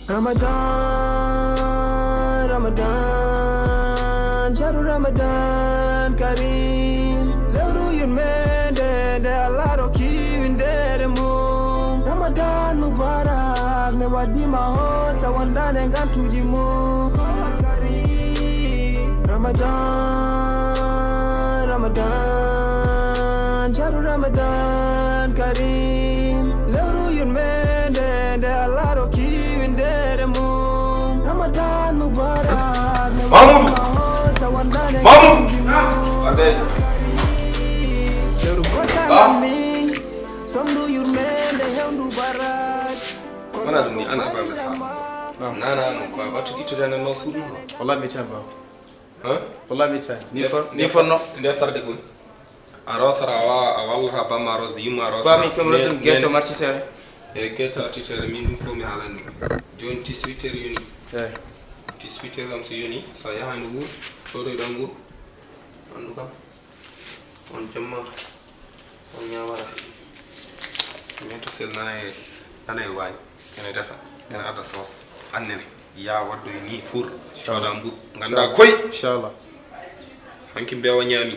Ramadan, Ramadan, Shahru Ramadan Kareem. Lewru yurmende de Allah roki windere mum. Ramadan Mubarak ne wadima hot sawandane gantuji mum. Kareem. Ramadan, Ramadan, Shahru Ramadan Kareem. Lewru yurmende de Allah roki windere mum. Ramadan Mubarak ne wadima hot sawandane gantuji mum. Mana dum ni ana ba ta nana no ko ba to ito dana no sudu wallahi me tan ba wallahi me tan ni forno nde farde ko aro sarawa awalla ba ma roz yima ro ba mi ko roz geto martitere e geto artitere min dum fo mi halani jon ti twitter yoni ti twitter am so yoni sa yahani wur to do dan wur andu kam on jamma on nyawara min to sel nana e way ene defa ene ada sauce annene ya waddo ni fur coda mbur ganda koy inshallah fanki bewa nyami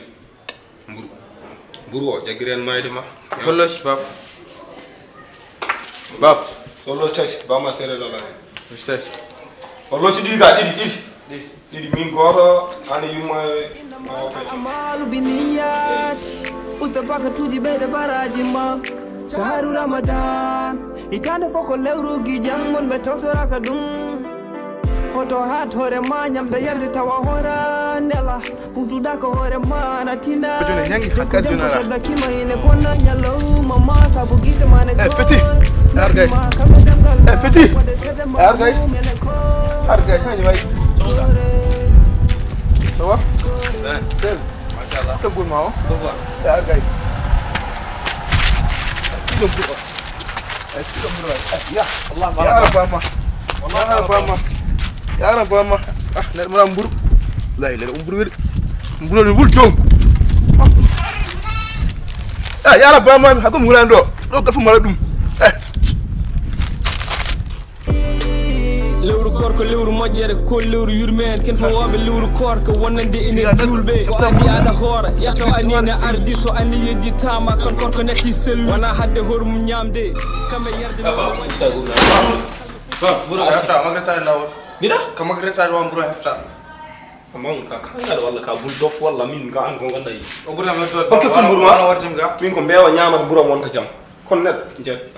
mburu o jagiren mayde ma follosh bab solo tati ba ma sere do la tati follo ci di ga didi min goto ani yuma amalu biniyat utabaka tuji bede barajima Shahru Ramadan itande foko lewru gi jangon be toktora ka dum hoto hat hore ma nyamda yarde tawa hora ndela putuda ko hore ma na tinda jone nyangi occasion ala da kima ine bonna nyalo mama sabu gite mane ko petit argay petit argay hani way ça va bien machallah tebul mao argay ya Allah ya rabama ya rabama ah ner mara mburu la ilaha mburu wir mburu ni wul jom ya rabama hako mulando do ka fu mara dum lewru korko lewru mojjere ko lewru yurmen ken fo wobe lewru korko wonande ene dulbe ko adi ada hora yato anina ardi so ani yeddi tama kon korko netti selu wana hadde horum nyamde kambe yarde buru hefta magresa lawol bida ka magresa do buru hefta amon ka kanga walla ka bul dof walla min ga an ko ganday o buru am do ko ketul buru ma wartim ga min ko bewa nyama buru won ka jam kon net jet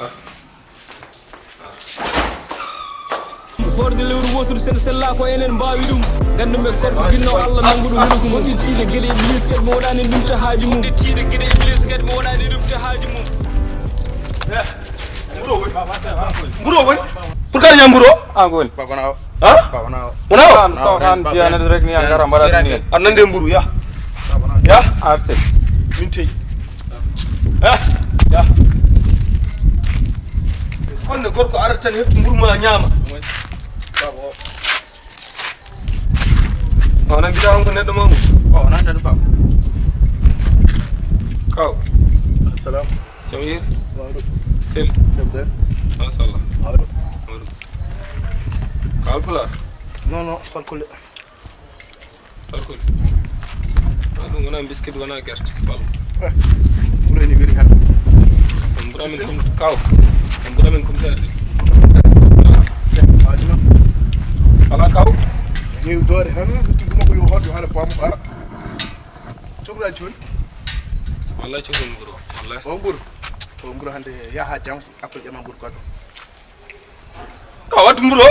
horde lewru wotur sen sella ko enen mbawi dum gandume korko ginno Allah nangudu hunuko modi tiide gede iblis ket mo wadani dum ta haaju mum tiide gede iblis ket mo wadani dum ta haaju mum buru won pour ka nyam buru angol baba naaw wona to an diana rek ni ngara mbara ni annande mburu ya arse min tey ya konne gorko aratan heftu mburu ma nyama babo ona bida on ko neddo mamu nan tan baba kaw salam jamir wadu sel debde masallah wadu kalpula non salkule sarkul adu ngona biscuit wana gerte bal buru ni biri han mburamin kum kaw mburamin kum tade ala kaw ni dore han tuguma ko yo hodo hala pam ara chokra chun wallahi chokra mburu wallahi o mburu hande ya ha jam akko jama mburu ko ka wat mburu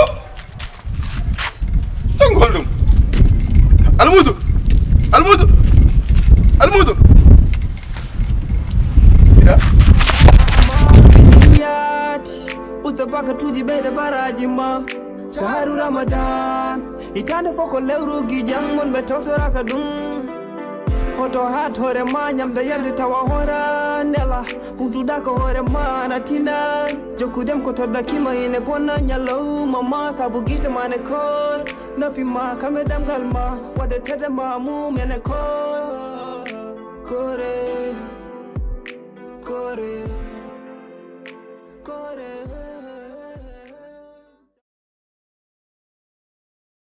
tangol dum almudu ya utabaka tuji bede barajima Shahru Ramadan itande foko lewru gi jangon be toktora ka dum hoto hat hore ma nyamda yarde tawa hora ndela putuda ko hore ma na tinda jokudem ko todda kima ine bonna nyalo mama sabu gite mane ko nopi ma kamedam galma wade tede ma mu mene ko kore